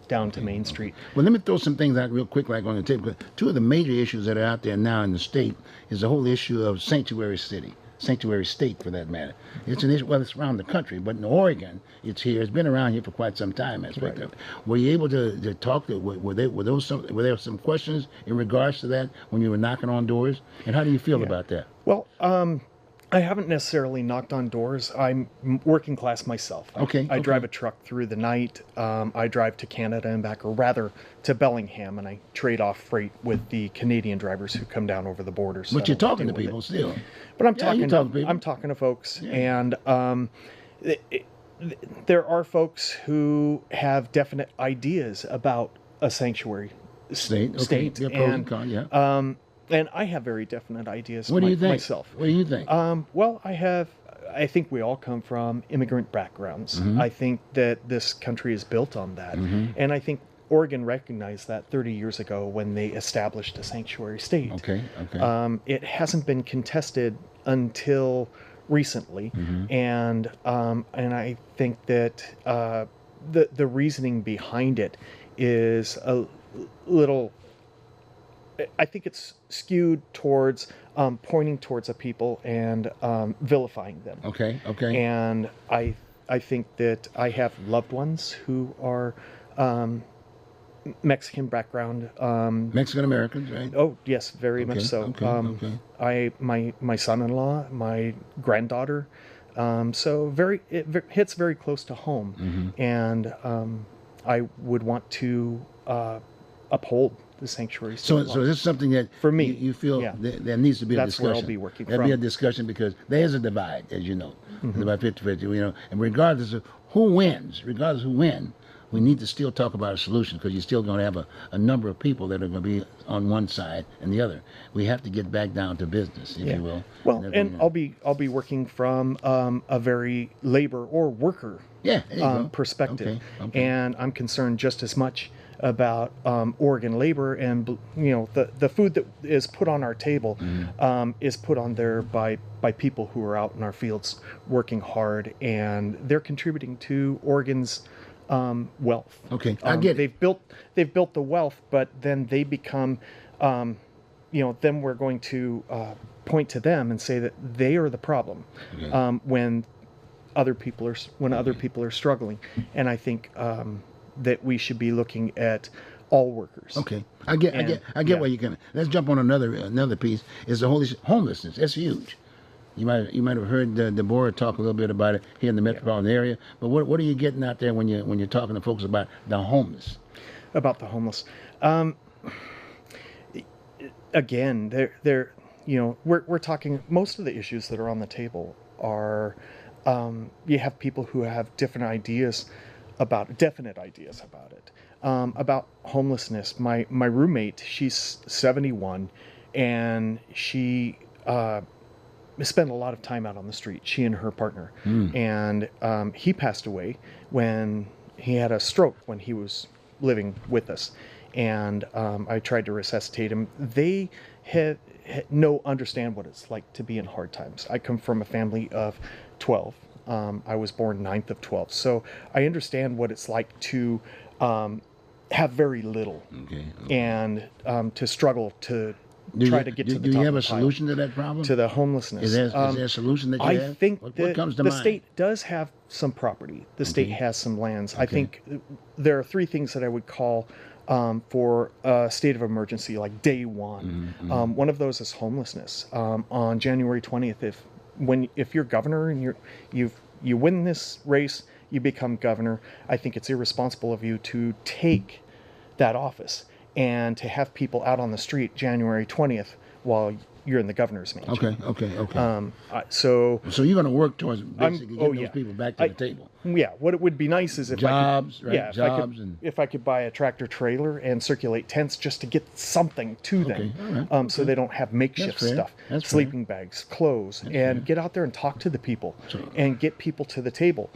down to Main Street. Well, let me throw some things out real quick, like on the table. Two of the major issues that are out there now in the state is the whole issue of sanctuary city. Sanctuary state, for that matter. It's an issue. Well, it's around the country, but in Oregon, it's here. It's been around here for quite some time. Aspect of it. Were you able to talk to? Were there some questions in regards to that when you were knocking on doors? And how do you feel about that? Well, I haven't necessarily knocked on doors. I'm working class myself. I drive a truck through the night. I drive to Canada and back, or rather to Bellingham, and I trade off freight with the Canadian drivers who come down over the border. So but you're talking to people still. But I'm talking to folks, and there are folks who have definite ideas about a sanctuary state, and I have very definite ideas. What do you think? Myself. What do you think? Well, I think we all come from immigrant backgrounds. Mm-hmm. I think that this country is built on that. Mm-hmm. And I think Oregon recognized that 30 years ago when they established a sanctuary state. Okay. It hasn't been contested until recently. Mm-hmm. And I think that the reasoning behind it is a little I think it's skewed towards pointing towards a people and vilifying them. Okay. Okay. And I think that I have loved ones who are Mexican background. Mexican Americans, right? Oh yes, very much so. My son-in-law, my granddaughter. So it hits very close to home, and I would want to uphold the sanctuary. So this is something that for me you feel there needs to be a that's discussion. where I'll be working There'll be a discussion because there is a divide, as you know. It's about 50-50, you know. And regardless of who wins, we need to still talk about a solution because you're still going to have a number of people that are going to be on one side and the other. We have to get back down to business, if you will. Well, and I'll be working from a very labor or worker perspective, and I'm concerned just as much about Oregon labor and the food that is put on our table is put on there by people who are out in our fields working hard, and they're contributing to Oregon's wealth. Okay, I get it. They've built the wealth, but then they become, then we're going to point to them and say that they are the problem when other people are struggling. And I think that we should be looking at all workers. Okay, I get where you're going. Let's jump on another piece. Is the homelessness? That's huge. You might have heard D Bora talk a little bit about it here in the metropolitan area. But what are you getting out there when you're talking to folks about the homeless? About the homeless, again, we're talking. Most of the issues that are on the table are you have people who have definite ideas about it. About homelessness. My roommate, she's 71, and she spent a lot of time out on the street, she and her partner. And he passed away when he had a stroke when he was living with us. And I tried to resuscitate him. They understand what it's like to be in hard times. I come from a family of 12. I was born 9th of 12. So I understand what it's like to have very little and to struggle to try to get to the top. Do you have a solution to that problem? To the homelessness. Is there a solution that you have? I think what comes to the mind? state does have some property. The state has some lands. I think there are 3 things that I would call for a state of emergency, like day one. One of those is homelessness. On January 20th, if you're governor and you win this race, you become governor, I think it's irresponsible of you to take that office and to have people out on the street January 20th while you're in the governor's mansion. Okay. So you're going to work towards basically getting those people back to the table. Yeah. What it would be nice is if if I could buy a tractor trailer and circulate tents just to get something to them, so they don't have makeshift stuff, sleeping bags, clothes, and get out there and talk to the people and get people to the table.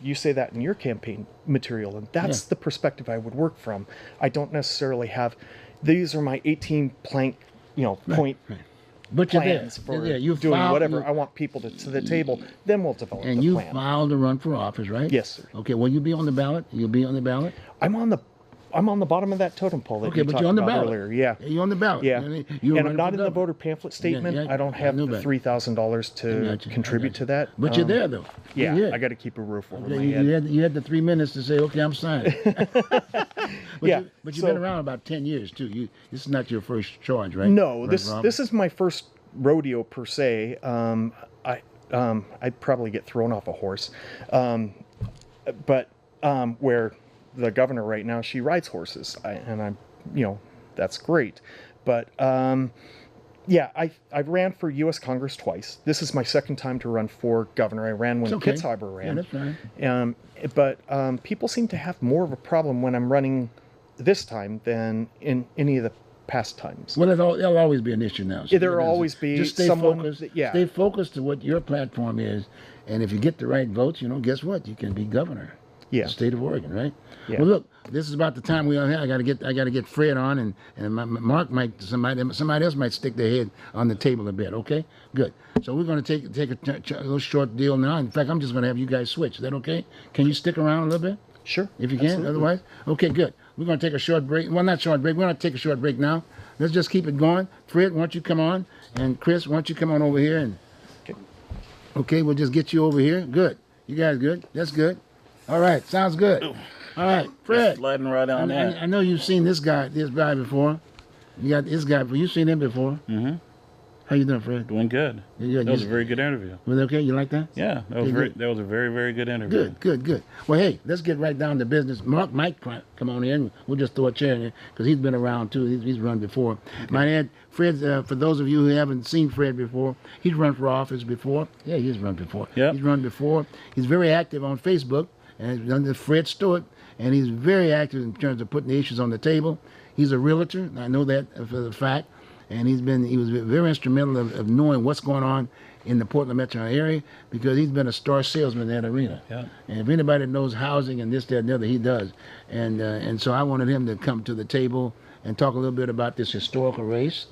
You say that in your campaign material, and that's the perspective I would work from. I don't necessarily have, these are my 18 plank, point. But plans for doing whatever. I want people to the table. Then we'll develop the plan. And you filed to run for office, right? Yes, sir. Okay. Will you be on the ballot? You'll be on the ballot? I'm on the bottom of that totem pole that you talked you're on the about ballot earlier. Yeah. You're on the ballot. Yeah. And I'm not in the voter pamphlet statement. I don't have the $3,000 to contribute to that. But you're there, though. Yeah. I got to keep a roof over my head. You had the 3 minutes to say, okay, I'm signing. But you've been around about 10 years, too. This is not your first charge, right? No, this is my first rodeo per se. I'd probably get thrown off a horse. But where the governor right now, she rides horses, and I'm, that's great. But I ran for U.S. Congress twice. This is my second time to run for governor. I ran when Kitzhaber ran. Yeah, that's fine. But people seem to have more of a problem when I'm running this time than in any of the past times. Well, there'll always be an issue now. So there'll always be just stay focused. Stay focused to what your platform is, and if you get the right votes, guess what? You can be governor. Yeah. The state of Oregon, right? Yeah. Well, look, this is about the time we all have. I got to get Fred on, and Mark might somebody else might stick their head on the table a bit. Okay, good. So we're going to take a little short deal now. In fact, I'm just going to have you guys switch. Is that okay? Can you stick around a little bit? Sure. If you can. Absolutely. Otherwise, okay, good. We're going to take a short break. Well, not short break. We're going to take a short break now. Let's just keep it going. Fred, why don't you come on? And Chris, why don't you come on over here? And okay, we'll just get you over here. Good. You guys good? That's good. All right. Sounds good. All right, Fred. Sliding right on that. I know you've seen this guy before. You got this guy. You've seen him before. Mm-hmm. How you doing, Fred? Doing good. You That was a very good interview. Was it okay? You like that? Yeah, that was a very, very good interview. Good. Well, hey, let's get right down to business. Mark might come on in. We'll just throw a chair in there because he's been around too. He's run before. Okay. Might add, Fred, for those of you who haven't seen Fred before, he's run for office before. Yeah, he's run before. Yep. He's run before. He's very active on Facebook, and he's under Fred Stewart, and he's very active in terms of putting the issues on the table. He's a realtor. I know that for the fact. And he was very instrumental of knowing what's going on in the Portland metro area because he's been a star salesman in that arena. Yeah. And if anybody knows housing and this, that, and the other, he does. And so I wanted him to come to the table and talk a little bit about this historical race,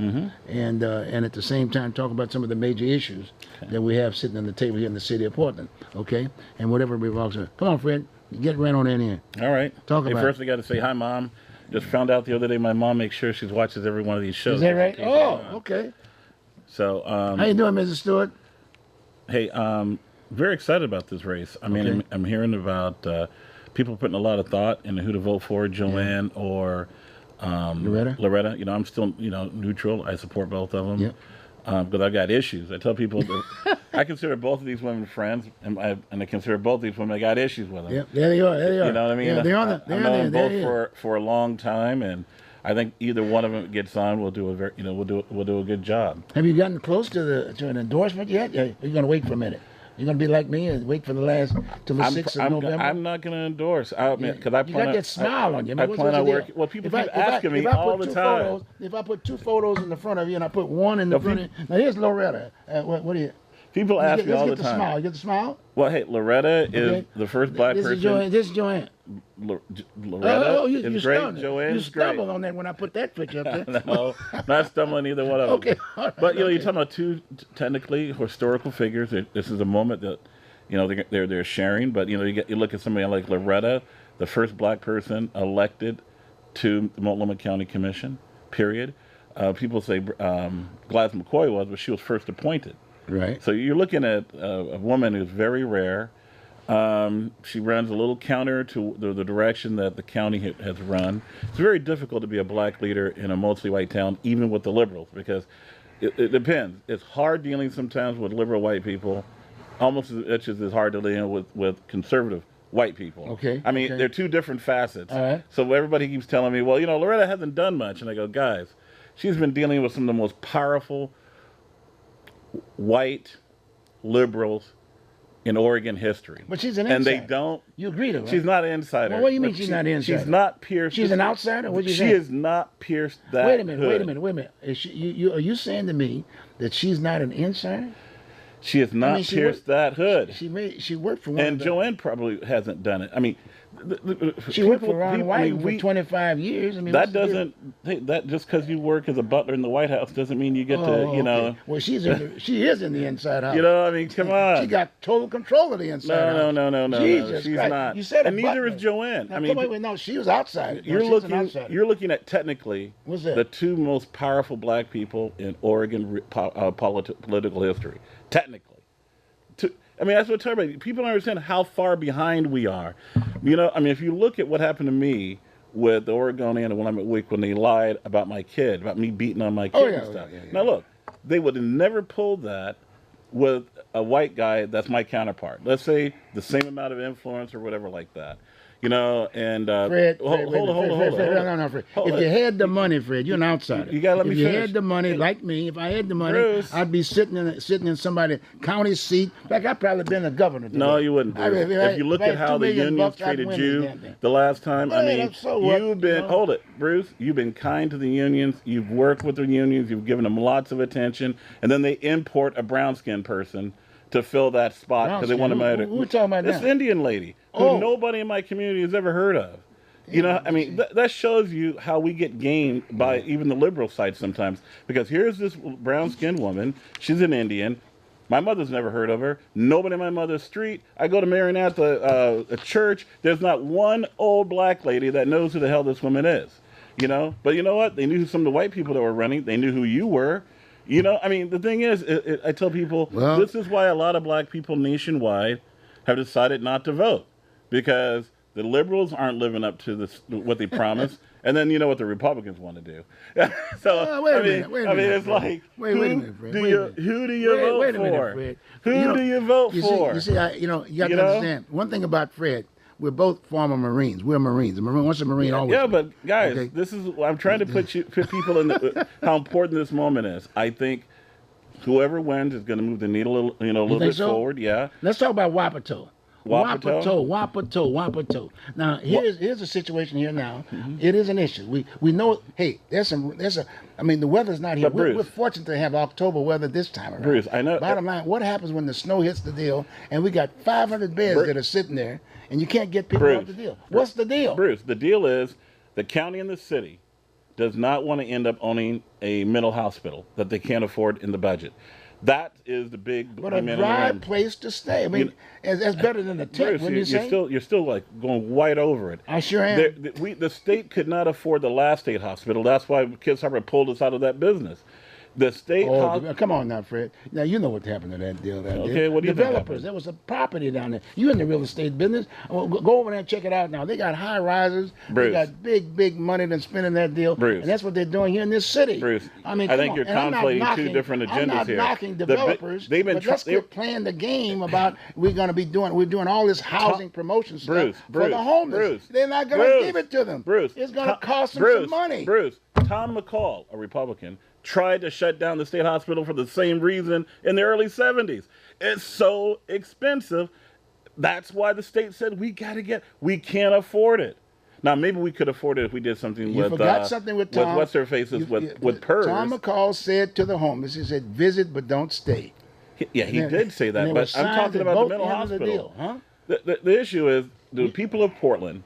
and at the same time talk about some of the major issues that we have sitting on the table here in the city of Portland. Okay, and whatever revolves around. Come on, Fred, get right on in here. All right. Talk about first, I got to say hi, Mom. Just found out the other day my mom makes sure she watches every one of these shows. Is that right? Oh, okay. So, how you doing, Mrs. Stewart? Hey, very excited about this race. I mean, I'm hearing about people putting a lot of thought into who to vote for, Joanne or Loretta. You know, I'm still, neutral. I support both of them. Yeah. Because I got issues. I tell people that I consider both of these women friends, and I consider both these women. I got issues with them. Yeah, there they are. You know what I mean? Yeah, they're on the. I've known them both for a long time, and I think either one of them gets on, we'll do a good job. Have you gotten close to an endorsement yet? Are you going to wait for a minute? You're going to be like me and wait for the till the 6th of November? I'm not going to endorse. Because I plan. You got that smile on you. I plan on working. Well, people keep asking me all the time. If I put 2 photos in the front of you and I put one in the front of you. Now, here's Loretta. What do you... People ask me all the time. Smile. You get the smile? Well, hey, Loretta is the first black person. This is Joanne. Loretta is great. Joanne's great. You stumbled on that when I put that picture up there. No, not stumbling either one of them. Okay. All right, but you're talking about two technically historical figures. This is a moment that they're sharing. But you look at somebody like Loretta, the first black person elected to the Multnomah County Commission. Period. People say Gladys McCoy was, but she was first appointed. Right. So you're looking at a woman who's very rare. She runs a little counter to the direction that the county has run. It's very difficult to be a black leader in a mostly white town, even with the liberals, because it depends. It's hard dealing sometimes with liberal white people, almost as hard to deal with conservative white people. Okay. I mean, they're two different facets. All right. So everybody keeps telling me, well, Loretta hasn't done much. And I go, guys, she's been dealing with some of the most powerful white liberals in Oregon history. But she's an insider. And they don't... You agree to it, right? She's not an insider. Well, what do you mean she's not an insider? She's not pierced... She's an outsider? What She has not pierced that Wait a minute. hood. Are you saying to me that she's not an insider? She has not pierced that hood. She worked for one And Joanne probably hasn't done it. I mean... She worked for Ron White for 25 years. I mean, that just because you work as a butler in the White House doesn't mean you get to, Okay. Well, she is in the inside house. I mean, come on. She got total control of the inside house. No. Jesus She's Christ. not. You said and neither is Joanne. Now, no, she was outside. You're looking at technically the two most powerful black people in Oregon political history. Technically. I mean, that's what I'm talking about. People don't understand how far behind we are. I mean, if you look at what happened to me with the Oregonian and when I'm at WIC, when they lied about my kid, about me beating on my kid and stuff. Yeah. Now, look, they would have never pulled that with a white guy that's my counterpart. Let's say the same amount of influence or whatever like that. And Fred, hold on. No, Fred. If you had the money, Fred, you're an outsider. You gotta let me finish. If you had the money, like me, if I had the money, Bruce. I'd be sitting in somebody's county seat. Like I'd probably been a governor today. No, you wouldn't. Bruce. If you look at how the unions treated you the last time, you've been hold it, Bruce. You've been kind to the unions. You've worked with the unions. You've given them lots of attention, and then they import a brown-skinned person to fill that spot because they want to matter. Who are we talking about this now? Indian lady who nobody in my community has ever heard of. I mean, that shows you how we get gamed by even the liberal side sometimes. Because here's this brown-skinned woman. She's an Indian. My mother's never heard of her. Nobody in my mother's street. I go to Maranatha, a church. There's not one old black lady that knows who the hell this woman is. You know? But you know what? They knew who some of the white people that were running. They knew who you were. You know? I mean, the thing is, I tell people, this is why a lot of black people nationwide have decided not to vote. Because the liberals aren't living up to what they promised. And then you know what the Republicans want to do. So wait a minute, it's like, wait a minute, Fred. Who do you vote for? Who do you vote for? You see, you got to understand one thing about Fred. We're both former Marines. We're Marines. Once a Marine, always. Yeah, but guys, this is I'm trying to put people in how important this moment is. I think whoever wins is going to move the needle, a little bit forward. Yeah. Let's talk about Wapato. Wapato. Now here's a situation here now. It is an issue. We know. Hey, I mean, the weather's not here. We're fortunate to have October weather this time around. Bruce, I know. Bottom line, what happens when the snow hits the deal and we got 500 beds that are sitting there and you can't get people off the deal? What's the deal? Bruce, the deal is the county and the city does not want to end up owning a mental hospital that they can't afford in the budget. That is the big. But a dry place to stay. I mean, that's better than a tent. Bruce, you're still like going white over it. I sure am. The state could not afford the last state hospital. That's why Kids Harbor pulled us out of that business. The state. Come on now, Fred. Now you know what happened to that deal. Okay, what do you think Developers. There was a property down there. You in the real estate business? Well, go over there and check it out now. They got high rises. Bruce. They got big money to spend in that deal. Bruce. And that's what they're doing here in this city. Bruce. I mean, I think you're conflating two different agendas here. I'm not knocking developers. Let's quit playing the game about we're doing all this housing promotion stuff for the homeless. They're not going to give it to them. It's going to cost them some money. Bruce. Tom McCall, a Republican, tried to shut down the state hospital for the same reason in the early 70s. It's so expensive. That's why the state said we can't afford it. Now maybe we could afford it if we did something with Tom. What's her faces with PERS. Tom McCall said to the homeless, he said, "Visit but don't stay." He did say that, but I'm talking about the mental hospital. The issue is the people of Portland,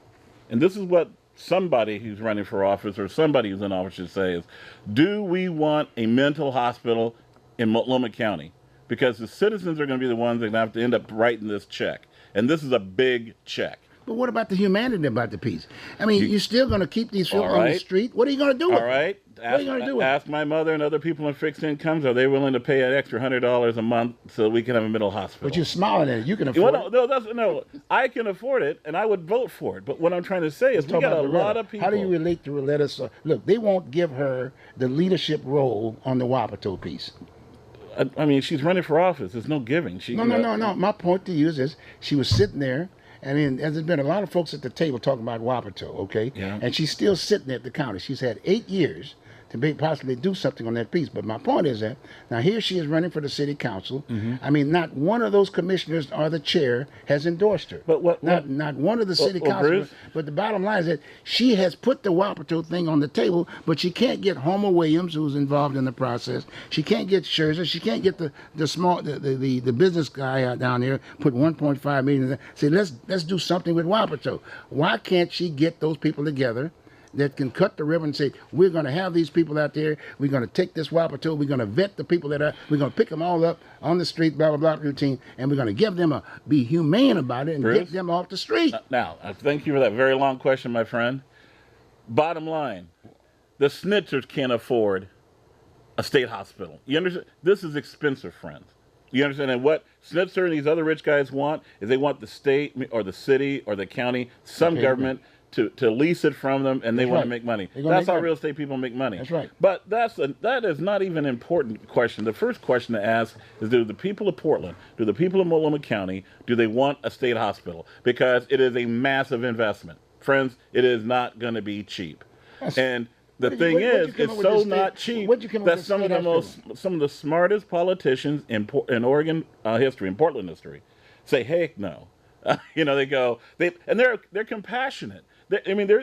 and this is what somebody who's running for office or somebody who's in office should say is, do we want a mental hospital in Multnomah County? Because the citizens are going to be the ones that are going to have to end up writing this check. And this is a big check. But what about the humanity about the piece? I mean, you're still going to keep these people on the street? What are you going to do with them? All right. What are you going to do with them? Ask my mother and other people in fixed incomes, are they willing to pay an extra $100 a month so we can have a mental hospital? But you're smiling at it. You can afford it. No, I can afford it, and I would vote for it. But what I'm trying to say is we got a lot of people. How do you relate to Loretta? Look, they won't give her the leadership role on the Wapato piece. I mean, she's running for office. There's no giving. No. My point to you is she was sitting there. I mean, there's been a lot of folks at the table talking about Wapato, okay? Yeah. And she's still sitting there at the county. She's had 8 years to possibly do something on that piece. But my point is that now here she is running for the city council. I mean, not one of those commissioners or the chair has endorsed her. But not one of the city councilors. But the bottom line is that she has put the Wapato thing on the table, but she can't get Homer Williams, who's involved in the process. She can't get Scherzer. She can't get the business guy out down there, put 1.5 million in there. Say, let's do something with Wapato. Why can't she get those people together that can cut the ribbon and say, we're going to have these people out there, we're going to take this Wapato, we're going to vet the people we're going to pick them all up on the street, blah, blah, blah, routine, and we're going to give them be humane about it and get them off the street. Now, thank you for that very long question, my friend. Bottom line, the snitchers can't afford a state hospital. You understand? This is expensive, friends. You understand? And what Snitzer and these other rich guys want is they want the state or the city or the county, government, to lease it from them, and they want to make money. That's how real estate people make money. That's right. But that is not even an important question. The first question to ask is, do the people of Portland, do the people of Multnomah County, do they want a state hospital? Because it is a massive investment. Friends, it is not going to be cheap. And the thing is, it's so not cheap that some of the smartest politicians in Oregon history, in Portland history, say, heck no. They go, they're compassionate.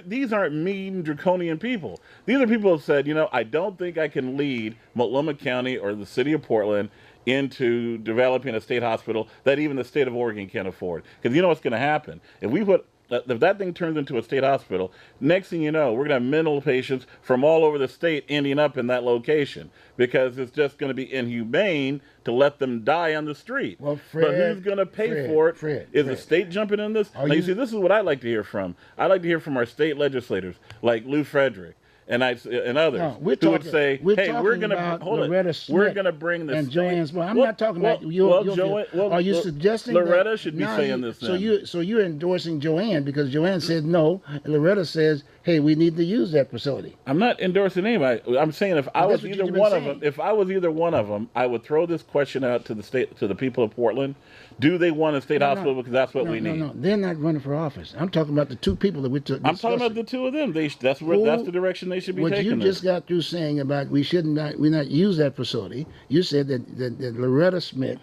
These aren't mean, draconian people. These are people who said, I don't think I can lead Multnomah County or the city of Portland into developing a state hospital that even the state of Oregon can't afford. Because you know what's going to happen? If we put if that thing turns into a state hospital, next thing you know, we're going to have mental patients from all over the state ending up in that location because it's just going to be inhumane to let them die on the street. Well, Fred, but who's going to pay for it? Is the state jumping in this? Now, you see, this is what I like to hear from. I like to hear from our state legislators, like Lou Frederick. And others who would say, "Hey, we're going to hold it. We're going to bring this." And Joanne's. Well, I'm not talking about you. Are you suggesting Loretta that, should be saying this? Then. So you're endorsing Joanne because Joanne said no, and Loretta says, "Hey, we need to use that facility." I'm not endorsing anybody. I'm saying if I was either one of them, I would throw this question out to the people of Portland. Do they want a state hospital? Because that's what we need. No, they're not running for office. I'm talking about the two people that we took. I'm talking about the two of them. That's the direction they should be taking. What you just got through saying about we not use that facility. You said that Loretta Smith,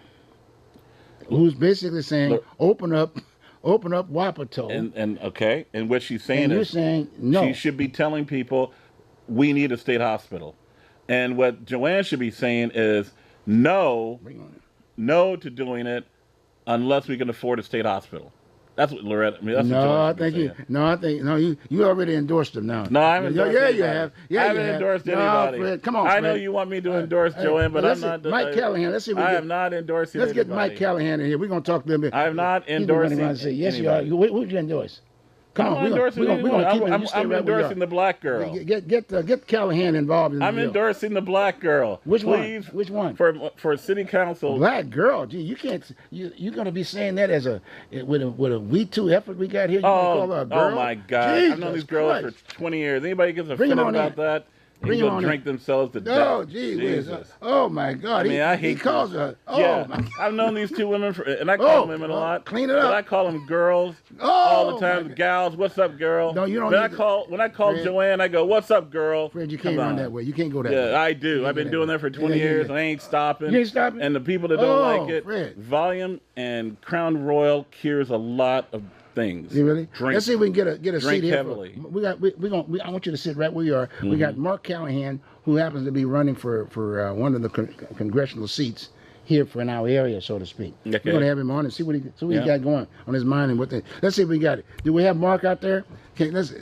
who's basically saying open up Wapato. And what she's saying you're saying no. She should be telling people we need a state hospital. And what Joanne should be saying is no to doing it unless we can afford a state hospital. That's what Loretta. I mean, that's you already endorsed them now. No, I haven't endorsed anybody. You have. Yeah, I haven't endorsed anybody. Fred, come on, Fred. I know you want me to endorse Joanne, but I'm not. Mike Callahan. Let's see. I am not endorsing. Let's get Mike Callahan in here. We're gonna talk to him. I am not endorsing. Yes, you are. Who'd you endorse? Come on, we're endorsing the black girl. Get Callahan involved in I'm endorsing the black girl. Which one? Which one? For city council. Black girl. Gee, you can't. You're going to be saying that as with a We Too effort we got here. You call her a girl? Oh my God! Jesus I've known these girls for 20 years. Anybody gives a fuck about that? Bring go drink themselves to death. Oh, gee, oh my God! I hate. He calls her. Oh, yeah, I've known these two women, and I call them women a lot. Clean it up. But I call them girls all the time. Gals, what's up, girl? No, you don't. When I call Joanne, I go, "What's up, girl?" Fred, you can't run that way. You can't go that way. Yeah, I do. I've been doing that for 20 years. I ain't stopping. You ain't stopping. And the people that don't like it, Fred. Volume and Crown Royal cures a lot of things. You really? Drink, Let's see if we can get a seat here. Heavily. I want you to sit right where you are. Mm-hmm. We got Mark Callahan, who happens to be running for one of the congressional seats here for in our area, so to speak. Okay. We're going to have him on and see what he got going on his mind and let's see if we got it. Do we have Mark out there? Okay, let's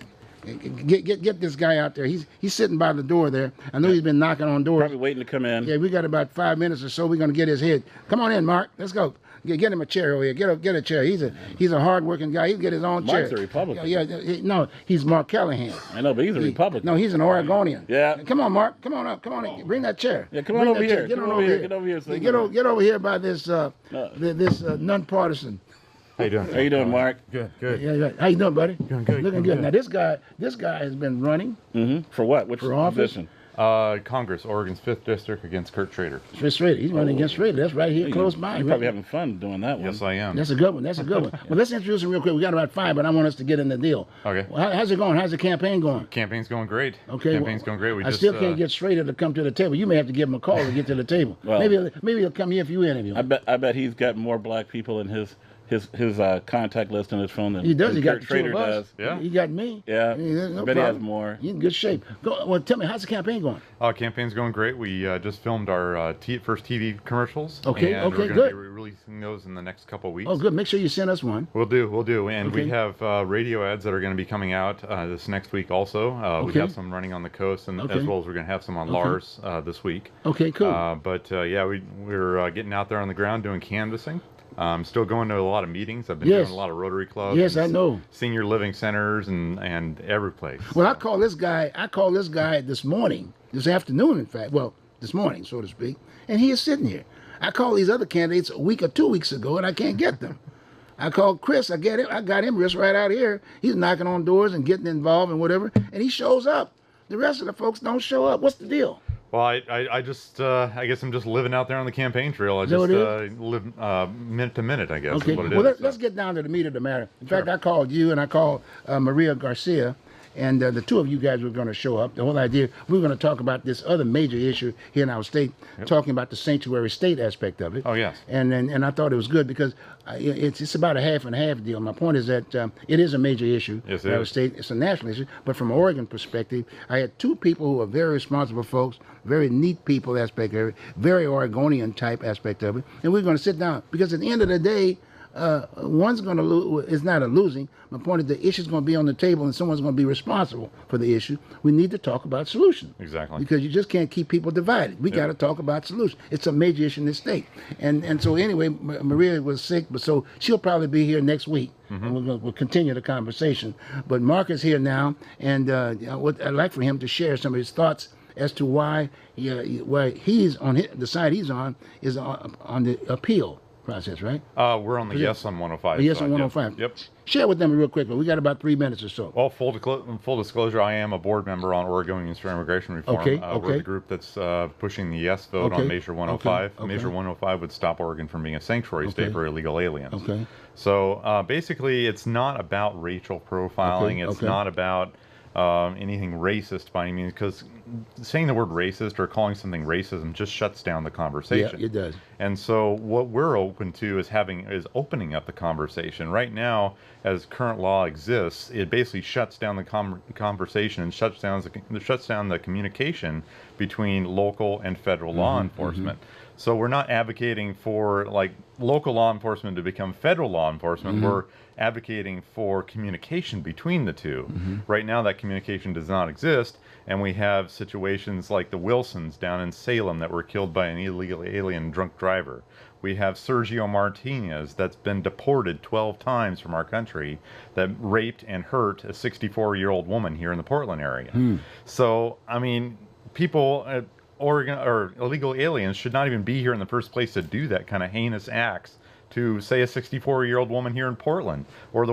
get this guy out there. He's sitting by the door there. I know he's been knocking on doors. Probably waiting to come in. Yeah, we got about 5 minutes or so. We're going to get his head. Come on in, Mark. Let's go. Get him a chair over here. Get a chair. He's a hard-working guy. He'll get his own chair. Mark's a Republican. No, he's Mark Callahan. I know, but he's a Republican. No, he's an Oregonian. Yeah. Come on, Mark. Come on up. Come on. Bring that chair. Yeah, come on over here. Get over here. Get over here by this non-partisan. How you doing? How you doing, Mark? Good. Yeah. How you doing, buddy? Doing good. Looking good. Now this guy has been running. Mm-hmm. For what? Which position? Congress, Oregon's 5th District against Kurt Schrader. Schrader. He's running against Schrader. That's right here, close by. You're probably having fun doing that one. Yes, I am. That's a good one. Well, let's introduce him real quick. We got about 5, but I want us to get in the deal. Okay. Well, how's it going? How's the campaign going? Campaign's going great. Okay. Campaign's going great. I still can't get Schrader to come to the table. You may have to give him a call to get to the table. Well, maybe he'll come here if you interview him. I bet he's got more black people in his contact list on his phone than he does. He got Kurt Schrader does. Yeah. He got me. Yeah. I bet he has more. He's in good shape. Well, tell me, how's the campaign going? Campaign's going great. We just filmed our first TV commercials. Okay. And we're good. going to be releasing those in the next couple of weeks. Oh, good. Make sure you send us one. We'll do. And we have radio ads that are going to be coming out this next week also. We have some running on the coast, and as well as we're going to have some on Lars this week. Okay, cool. We're getting out there on the ground doing canvassing. Still going to a lot of meetings. I've been doing a lot of Rotary clubs. Yes, I know. Senior living centers and every place. Well, I called this guy this afternoon, in fact. Well, this morning, so to speak. And he is sitting here. I called these other candidates a week or 2 weeks ago, and I can't get them. I called Chris. I got him just right out here. He's knocking on doors and getting involved and whatever, and he shows up. The rest of the folks don't show up. What's the deal? Well, I guess I'm just living out there on the campaign trail. I just live minute to minute, I guess. Okay. Is what it is. Well, let's get down to the meat of the matter. In fact, I called you and I called Maria Garcia, and the two of you guys were going to show up. The whole idea, we were going to talk about this other major issue here in our state, talking about the sanctuary state aspect of it. Oh, yes. And I thought it was good because it's about a half and half deal. My point is that it is a major issue in our state. It's a national issue. But from an Oregon perspective, I had two people who are very responsible folks, very neat people aspect of it, very Oregonian type aspect of it. And we're going to sit down because at the end of the day, one's going to lose. It's not a losing. My point is the issue's going to be on the table and someone's going to be responsible for the issue. We need to talk about solutions. Exactly. Because you just can't keep people divided. We got to talk about solutions. It's a major issue in this state. And so anyway, Maria was sick, but so she'll probably be here next week. And we'll continue the conversation. But Mark is here now, and what I'd like for him to share some of his thoughts as to why he's on the side he's on is on the appeal process, right? We're on the yes on 105. Yes on 105. Yep. Share with them real quickly. We got about 3 minutes or so. Well, full disclosure, I am a board member on Oregonians for Immigration Reform. Okay. We're the group that's pushing the yes vote on Measure 105. Measure 105 would stop Oregon from being a sanctuary state for illegal aliens. Okay. So basically, it's not about racial profiling. It's not about anything racist by any means, because saying the word racist or calling something racism just shuts down the conversation. Yeah, it does. And so what we're open to is opening up the conversation. Right now, as current law exists, it basically shuts down the conversation and shuts down the communication between local and federal law enforcement. So we're not advocating for like local law enforcement to become federal law enforcement. We're advocating for communication between the two. Right now that communication does not exist, and we have situations like the Wilsons down in Salem that were killed by an illegal alien drunk driver. We have Sergio Martinez that's been deported 12 times from our country, that raped and hurt a 64-year-old woman here in the Portland area. So, I mean, people Oregon or illegal aliens should not even be here in the first place to do that kind of heinous acts to, say, a 64-year-old woman here in Portland, or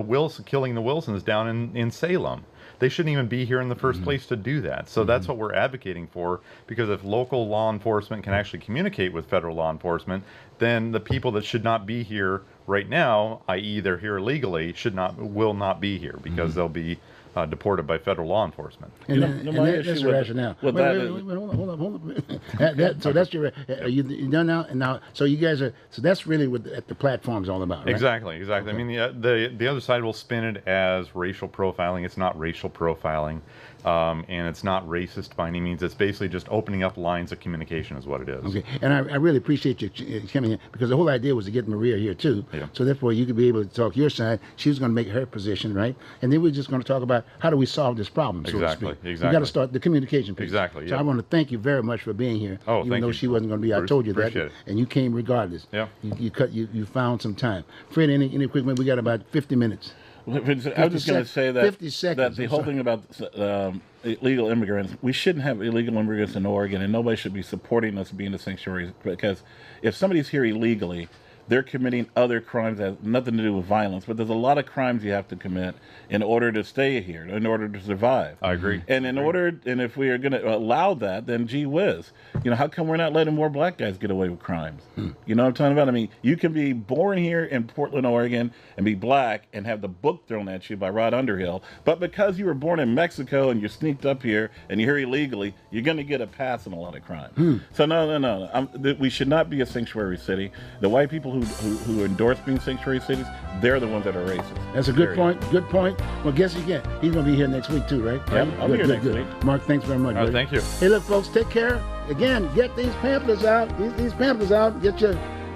killing the Wilsons down in Salem. They shouldn't even be here in the first place to do that. So that's what we're advocating for, because if local law enforcement can actually communicate with federal law enforcement, then the people that should not be here right now, i.e. they're here illegally, will not be here, because they'll be deported by federal law enforcement. And that's the rationale. Wait, hold up. So that's your. Are you done now? And now, so you guys are. So that's really what the platform's all about, right? Exactly. Okay. I mean, the other side will spin it as racial profiling. It's not racial profiling, and it's not racist by any means. It's basically just opening up lines of communication, is what it is. Okay. And I really appreciate you coming in, because the whole idea was to get Maria here too. Yeah. So therefore, you could be able to talk your side. She was going to make her position, right? And then we're just going to talk about how do we solve this problem, so to speak. Exactly. We got to start the communication piece. Exactly. So I want to thank you very much for being here. Oh, even though she wasn't going to be, I told you that, and you came regardless. Yeah. You found some time. Fred, any quick minute? We got about 50 minutes. I was just going to say that 50 seconds, that the whole thing about illegal immigrants, we shouldn't have illegal immigrants in Oregon, and nobody should be supporting us being a sanctuary, because if somebody's here illegally, they're committing other crimes that have nothing to do with violence. But there's a lot of crimes you have to commit in order to stay here, in order to survive. I agree. And and if we are going to allow that, then gee whiz, how come we're not letting more black guys get away with crimes? You know what I'm talking about? I mean, you can be born here in Portland, Oregon, and be black and have the book thrown at you by Rod Underhill. But because you were born in Mexico and you're sneaked up here and you're here illegally, you're going to get a pass on a lot of crimes. So no. We should not be a sanctuary city. The white people who endorse being sanctuary cities, they're the ones that are racist. That's a good point. Good point. Well, guess again, he's going to be here next week too, right? Yeah, I'll be here next week. Mark, thanks very much. Thank you. Hey, look, folks, take care. Again, get these pamphlets out. These pamphlets out. Get your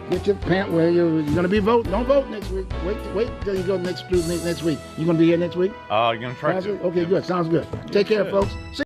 where you're going to be voting. Don't vote next week. Wait till you go next week. You going to be here next week? You're going to try to. Okay, good. Sounds good. Take care, folks.